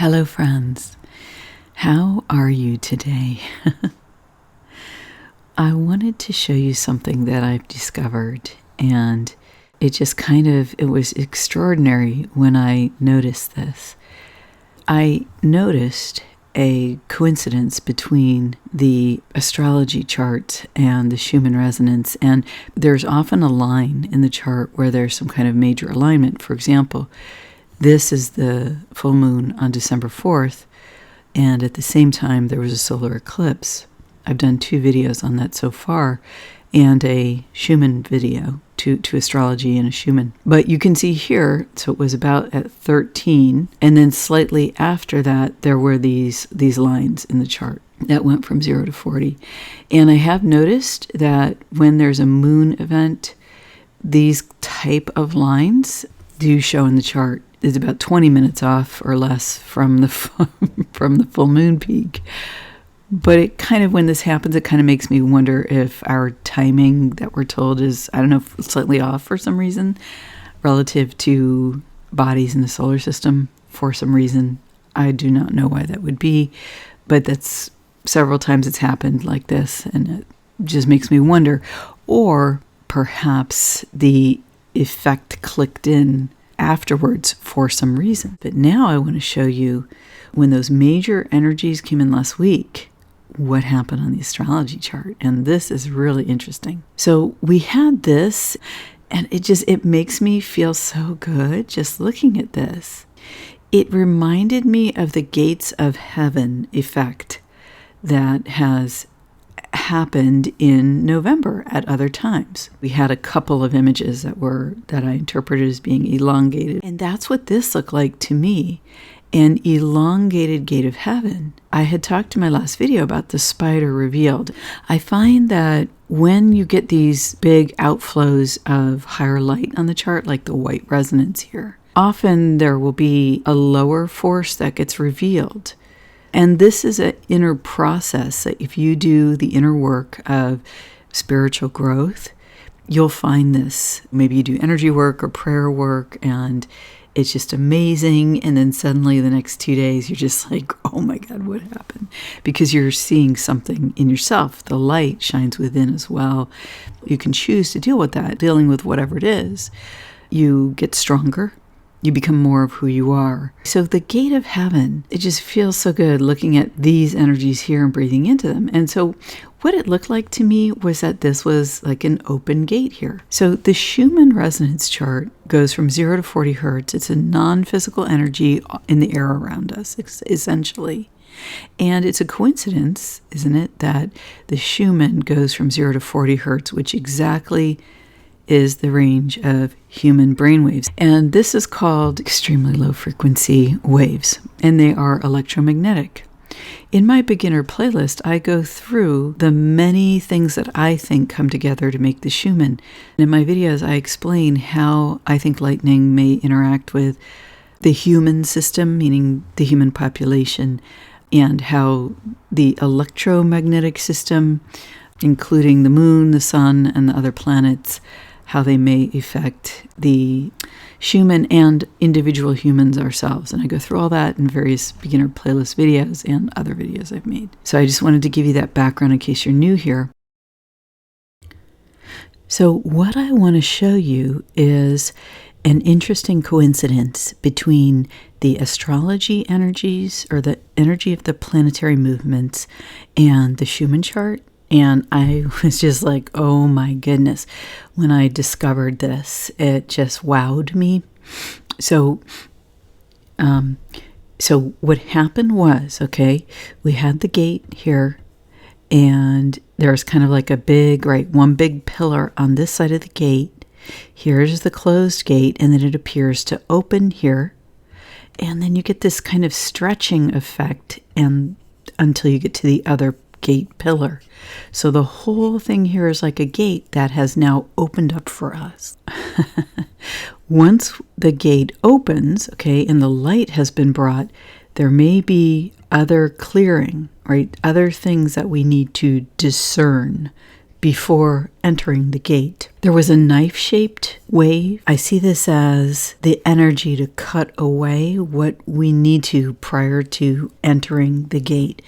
Hello, friends. How are you today? I wanted to show you something that I've discovered, and it was extraordinary when I noticed this. I noticed a coincidence between the astrology chart and the Schumann resonance, and there's often a line in the chart where there's some kind of major alignment. For example, this is the full moon on December 4th, and at the same time there was a solar eclipse. I've done 2 videos on that so far, and a Schumann video, to astrology and a Schumann. But you can see here, so it was about at 13, and then slightly after that, there were these lines in the chart that went from 0 to 40. And I have noticed that when there's a moon event, these type of lines do show in the chart. It's about 20 minutes off or less from the from the full moon peak. But it kind of, when this happens, it kind of makes me wonder if our timing that we're told is, I don't know, slightly off for some reason relative to bodies in the solar system for some reason. I do not know why that would be, but that's several times it's happened like this, and it just makes me wonder. Or perhaps the effect clicked in afterwards for some reason. But now I want to show you when those major energies came in last week, what happened on the astrology chart. And this is really interesting. So we had this, and it makes me feel so good just looking at this. It reminded me of the Gates of Heaven effect that has happened in November at other times. We had a couple of images that I interpreted as being elongated, and that's what this looked like to me. An elongated gate of heaven. I had talked in my last video about the spider revealed. I find that when you get these big outflows of higher light on the chart, like the white resonance here, often there will be a lower force that gets revealed. And this is an inner process that if you do the inner work of spiritual growth, you'll find this. Maybe you do energy work or prayer work, and it's just amazing. And then suddenly the next 2 days, you're just like, oh my God, what happened? Because you're seeing something in yourself. The light shines within as well. You can choose to deal with that, dealing with whatever it is. You get stronger. You become more of who you are. So the gate of heaven, it just feels so good looking at these energies here and breathing into them. And so what it looked like to me was that this was like an open gate here. So the Schumann resonance chart goes from 0 to 40 hertz. It's a non-physical energy in the air around us, essentially. And it's a coincidence, isn't it, that the Schumann goes from 0 to 40 hertz, which exactly is the range of human brainwaves. And this is called extremely low frequency waves, and they are electromagnetic. In my beginner playlist, I go through the many things that I think come together to make the Schumann. And in my videos, I explain how I think lightning may interact with the human system, meaning the human population, and how the electromagnetic system, including the moon, the sun, and the other planets, how they may affect the Schumann and individual humans ourselves. And I go through all that in various beginner playlist videos and other videos I've made. So I just wanted to give you that background in case you're new here. So what I want to show you is an interesting coincidence between the astrology energies, or the energy of the planetary movements, and the Schumann chart. And I was just like, oh my goodness, when I discovered this, it just wowed me. So what happened was, okay, we had the gate here, and there's kind of like one big pillar on this side of the gate. Here's the closed gate, and then it appears to open here. And then you get this kind of stretching effect until you get to the other gate pillar. So the whole thing here is like a gate that has now opened up for us. Once the gate opens, okay, and the light has been brought, there may be other clearing, right? Other things that we need to discern before entering the gate. There was a knife-shaped wave. I see this as the energy to cut away what we need to prior to entering the gate.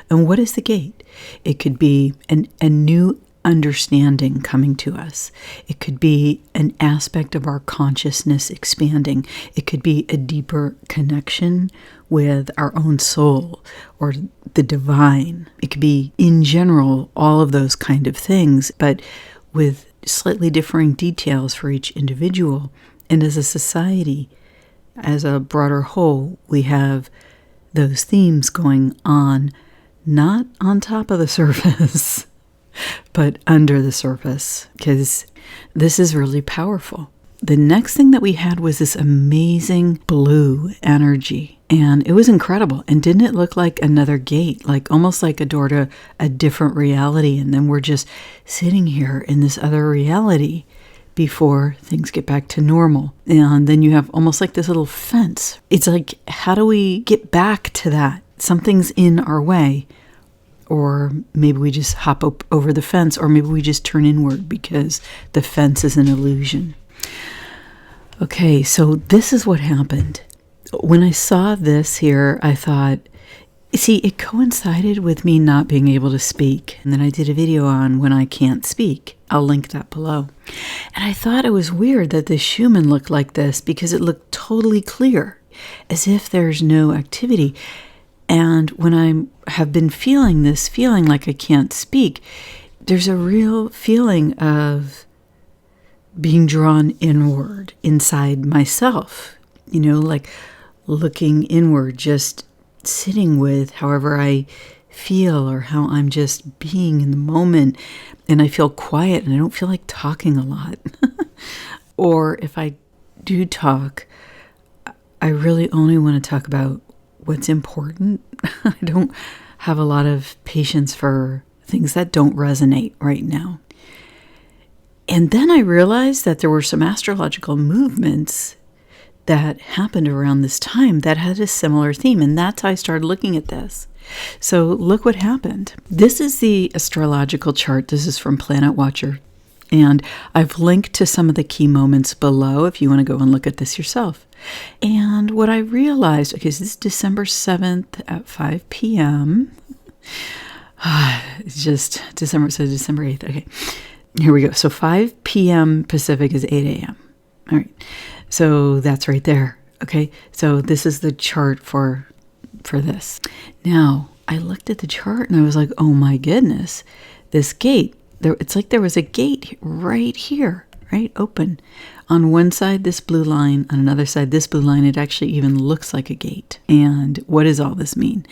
And what is the gate? It could be a new understanding coming to us. It could be an aspect of our consciousness expanding. It could be a deeper connection with our own soul or the divine. It could be, in general, all of those kind of things, but with slightly differing details for each individual. And as a society, as a broader whole, we have those themes going on, not on top of the surface, but under the surface, because this is really powerful. The next thing that we had was this amazing blue energy, and it was incredible. And didn't it look like another gate, like almost like a door to a different reality? And then we're just sitting here in this other reality before things get back to normal. And then you have almost like this little fence. It's like, how do we get back to that? Something's in our way. Or maybe we just hop up over the fence, or maybe we just turn inward because the fence is an illusion. Okay, so this is what happened. When I saw this here, I thought, see, it coincided with me not being able to speak. And then I did a video on when I can't speak. I'll link that below. And I thought it was weird that the Schumann looked like this because it looked totally clear, as if there's no activity. And when I have been feeling this feeling like I can't speak, there's a real feeling of being drawn inward inside myself, like looking inward, just sitting with however I feel or how I'm just being in the moment. And I feel quiet and I don't feel like talking a lot. Or if I do talk, I really only want to talk about what's important. I don't have a lot of patience for things that don't resonate right now. And then I realized that there were some astrological movements that happened around this time that had a similar theme, and that's how I started looking at this. So look what happened. This is the astrological chart. This is from Planet Watcher. And I've linked to some of the key moments below if you want to go and look at this yourself. And what I realized, okay, so this is December 7th at 5 p.m. It's just December 8th. Okay, here we go. So 5 p.m. Pacific is 8 a.m. All right, so that's right there. Okay, so this is the chart for this. Now, I looked at the chart and I was like, oh my goodness, this gate. It's like there was a gate right here, right? Open. On one side, this blue line. On another side, this blue line. It actually even looks like a gate. And what does all this mean?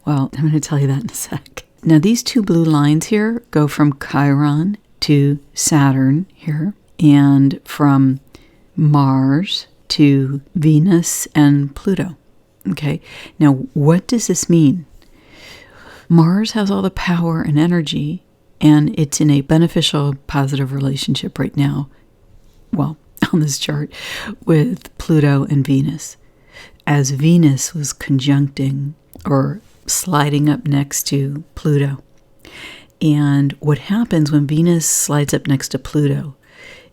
Well, I'm going to tell you that in a sec. Now, these two blue lines here go from Chiron to Saturn here, and from Mars to Venus and Pluto. Okay. Now, what does this mean? Mars has all the power and energy, and it's in a beneficial, positive relationship right now, well, on this chart, with Pluto and Venus. As Venus was conjuncting or sliding up next to Pluto. And what happens when Venus slides up next to Pluto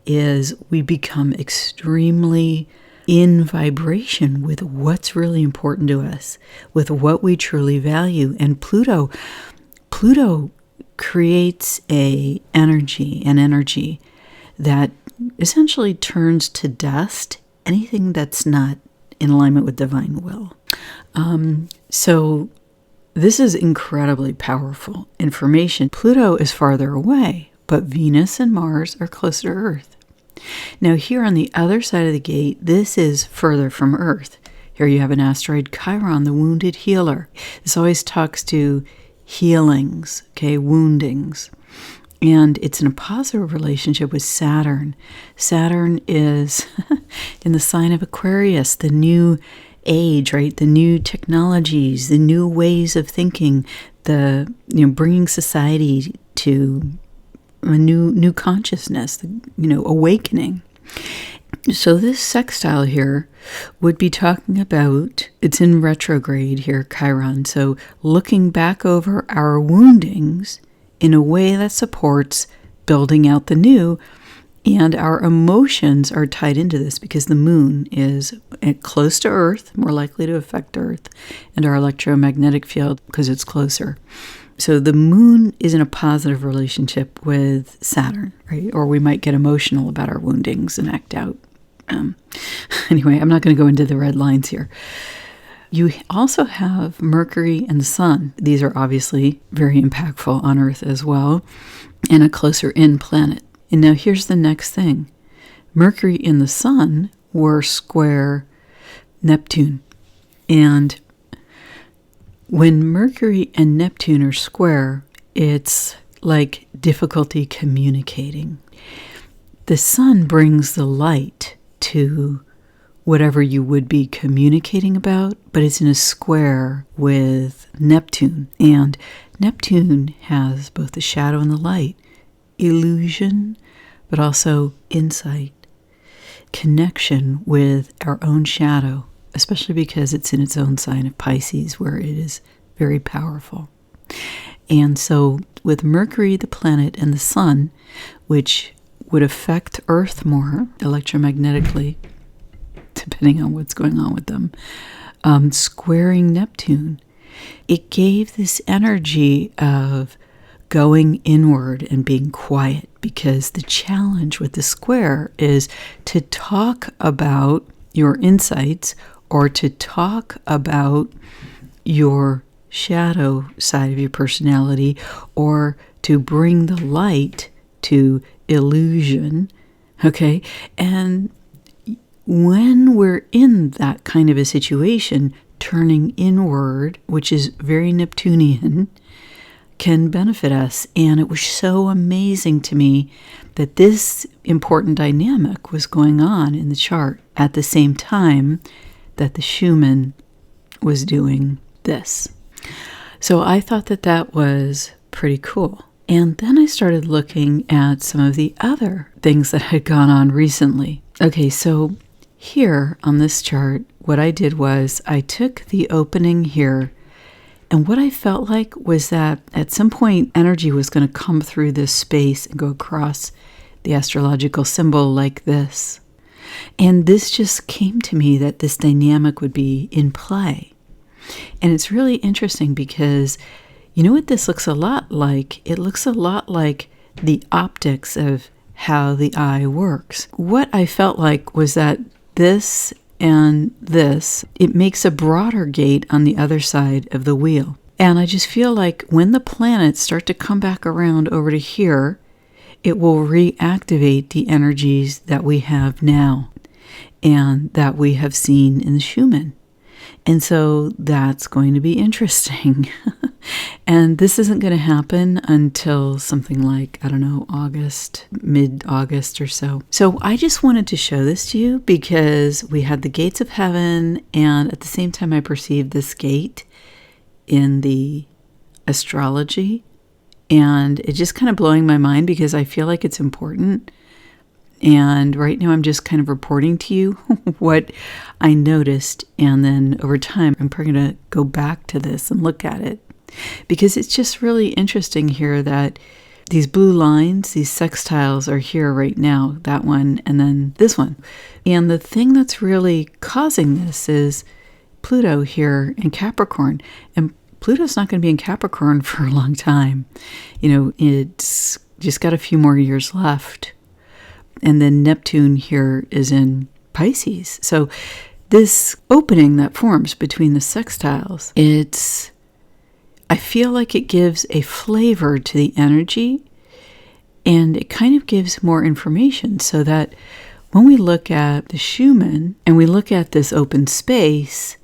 is we become extremely in vibration with what's really important to us, with what we truly value. And Pluto creates an energy that essentially turns to dust anything that's not in alignment with divine will. So this is incredibly powerful information. Pluto is farther away, but Venus and Mars are closer to Earth. Now here on the other side of the gate, this is further from Earth. Here you have an asteroid Chiron, the wounded healer. This always talks to healings, okay, woundings. And it's in a positive relationship with Saturn. Saturn is in the sign of Aquarius, the new age, right? The new technologies, the new ways of thinking, the bringing society to a new consciousness, awakening. So this sextile here would be talking about, it's in retrograde here, Chiron. So looking back over our woundings in a way that supports building out the new. And our emotions are tied into this because the moon is close to Earth, more likely to affect Earth, and our electromagnetic field because it's closer. So the moon is in a positive relationship with Saturn, right? Or we might get emotional about our woundings and act out. Anyway, I'm not going to go into the red lines here. You also have Mercury and the Sun. These are obviously very impactful on Earth as well, and a closer in planet. And now here's the next thing. Mercury and the Sun were square Neptune. And when Mercury and Neptune are square, it's like difficulty communicating. The Sun brings the light to whatever you would be communicating about, but it's in a square with Neptune. And Neptune has both the shadow and the light, illusion, but also insight, connection with our own shadow, especially because it's in its own sign of Pisces, where it is very powerful. And so with Mercury, the planet, and the Sun, which would affect Earth more electromagnetically, depending on what's going on with them, squaring Neptune, it gave this energy of going inward and being quiet, because the challenge with the square is to talk about your insights or to talk about your shadow side of your personality, or to bring the light to illusion. Okay? And when we're in that kind of a situation, turning inward, which is very Neptunian, can benefit us. And it was so amazing to me that this important dynamic was going on in the chart at the same time that the Schumann was doing this. So I thought that that was pretty cool. And then I started looking at some of the other things that had gone on recently. Okay, so here on this chart, what I did was I took the opening here, and what I felt like was that at some point energy was going to come through this space and go across the astrological symbol like this. And this just came to me that this dynamic would be in play. And it's really interesting because you know what this looks a lot like? It looks a lot like the optics of how the eye works. What I felt like was that this and this, it makes a broader gate on the other side of the wheel. And I just feel like when the planets start to come back around over to here, it will reactivate the energies that we have now and that we have seen in the Schumann. And so that's going to be interesting. And this isn't going to happen until something like, I don't know, August, mid-August or so. So I just wanted to show this to you because we had the gates of heaven, and at the same time I perceived this gate in the astrology. And it's just kind of blowing my mind because I feel like it's important. And right now I'm just kind of reporting to you what I noticed. And then over time, I'm probably going to go back to this and look at it. Because it's just really interesting here that these blue lines, these sextiles are here right now, that one and then this one. And the thing that's really causing this is Pluto here in Capricorn. And Pluto's not going to be in Capricorn for a long time. You know, it's just got a few more years left. And then Neptune here is in Pisces. So this opening that forms between the sextiles, I feel like it gives a flavor to the energy, and it kind of gives more information so that when we look at the Schumann and we look at this open space,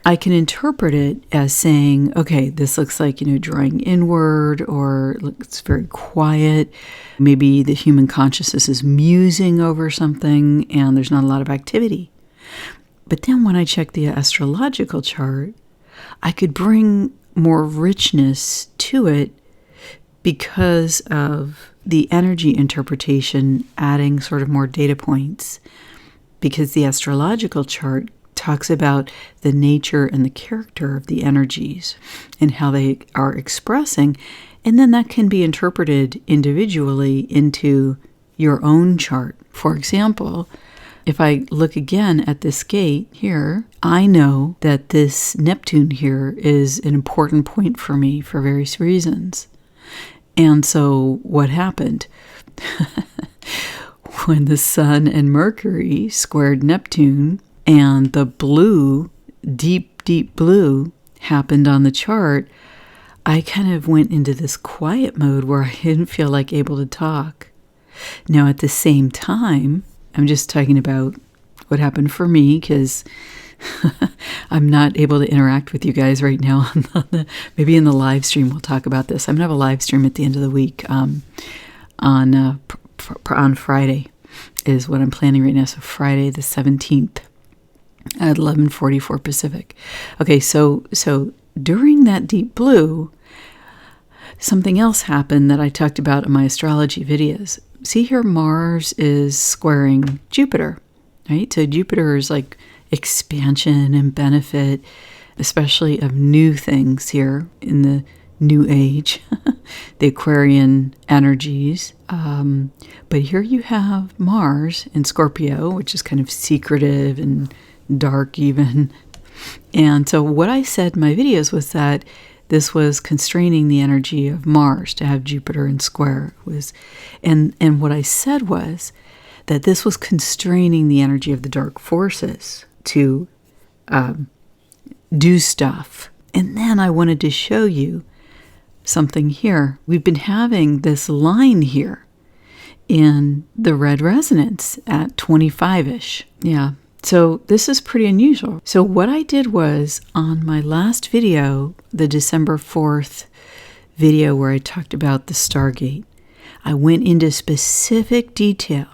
I can interpret it as saying, okay, this looks like, drawing inward, or it's very quiet. Maybe the human consciousness is musing over something and there's not a lot of activity. But then when I check the astrological chart, I could bring more richness to it because of the energy interpretation adding sort of more data points, because the astrological chart talks about the nature and the character of the energies and how they are expressing. And then that can be interpreted individually into your own chart. For example, if I look again at this gate here, I know that this Neptune here is an important point for me for various reasons. And so what happened? When the Sun and Mercury squared Neptune and the blue, deep, deep blue happened on the chart, I kind of went into this quiet mode where I didn't feel like able to talk. Now, at the same time, I'm just talking about what happened for me because I'm not able to interact with you guys right now. Maybe in the live stream we'll talk about this. I'm going to have a live stream at the end of the week on Friday is what I'm planning right now. So Friday the 17th at 11:44 Pacific. Okay, so during that deep blue, something else happened that I talked about in my astrology videos. See here, Mars is squaring Jupiter, right? So Jupiter is like expansion and benefit, especially of new things here in the new age, the Aquarian energies. But here you have Mars in Scorpio, which is kind of secretive and dark even. And so what I said in my videos was that this was constraining the energy of Mars to have Jupiter in square. And what I said was that this was constraining the energy of the dark forces to do stuff. And then I wanted to show you something here. We've been having this line here in the red resonance at 25-ish. Yeah. So this is pretty unusual. So what I did was on my last video, the December 4th video where I talked about the Stargate, I went into specific detail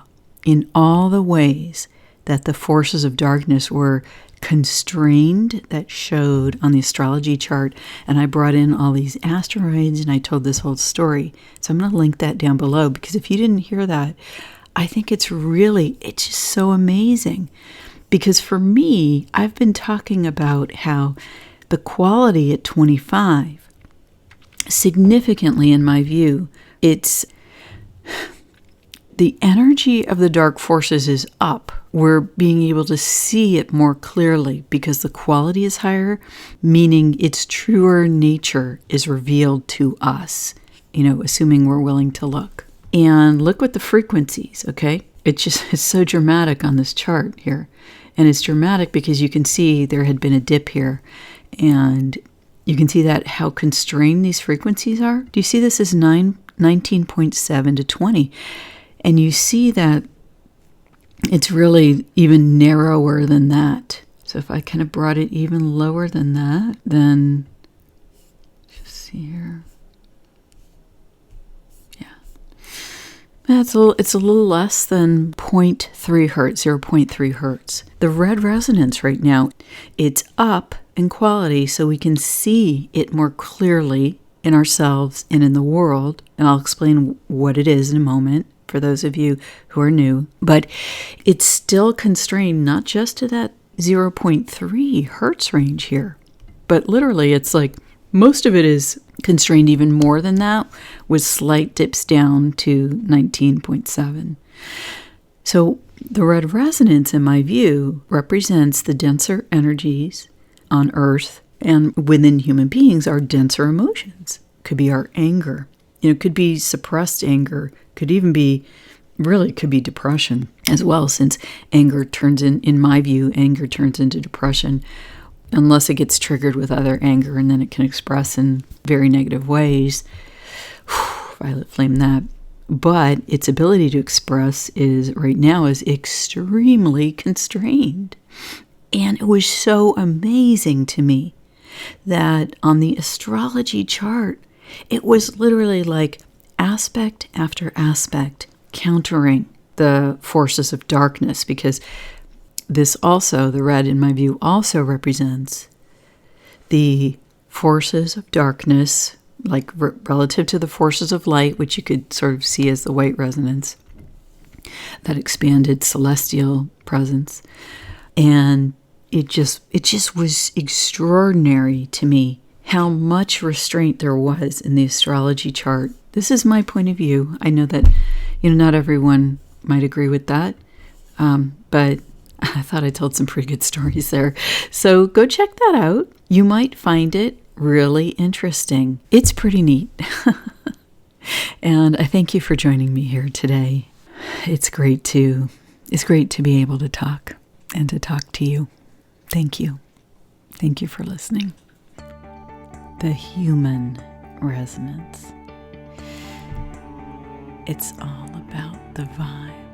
in all the ways that the forces of darkness were constrained that showed on the astrology chart. And I brought in all these asteroids and I told this whole story. So I'm going to link that down below because if you didn't hear that, I think it's just so amazing. Because for me, I've been talking about how the quality at 25, significantly in my view, it's the energy of the dark forces is up. We're being able to see it more clearly because the quality is higher, meaning its truer nature is revealed to us, assuming we're willing to look. And look at the frequencies, okay? It's so dramatic on this chart here. And it's dramatic because you can see there had been a dip here. And you can see that how constrained these frequencies are. Do you see this as 19.7 to 20? And you see that it's really even narrower than that. So if I kind of brought it even lower than that, then just see here. It's a little less than 0.3 hertz, 0.3 hertz. The red resonance right now, it's up in quality so we can see it more clearly in ourselves and in the world. And I'll explain what it is in a moment for those of you who are new. But it's still constrained not just to that 0.3 hertz range here, but literally it's like most of it is constrained even more than that with slight dips down to 19.7. So the red resonance, in my view, represents the denser energies on Earth and within human beings are denser emotions. Could be our anger. It could be suppressed anger. Could even be, really could be depression as well, since anger turns in my view, anger turns into depression unless it gets triggered with other anger, and then it can express in very negative ways. Violet flame that. But its ability to express is right now is extremely constrained. And it was so amazing to me that on the astrology chart, it was literally like aspect after aspect countering the forces of darkness, because this also, the red in my view, also represents the forces of darkness, like relative to the forces of light, which you could sort of see as the white resonance, that expanded celestial presence. And it just was extraordinary to me how much restraint there was in the astrology chart. This is my point of view. I know that, not everyone might agree with that, but I thought I told some pretty good stories there. So go check that out. You might find it really interesting. It's pretty neat. And I thank you for joining me here today. It's great to be able to talk and to talk to you. Thank you. Thank you for listening. The human resonance. It's all about the vibe.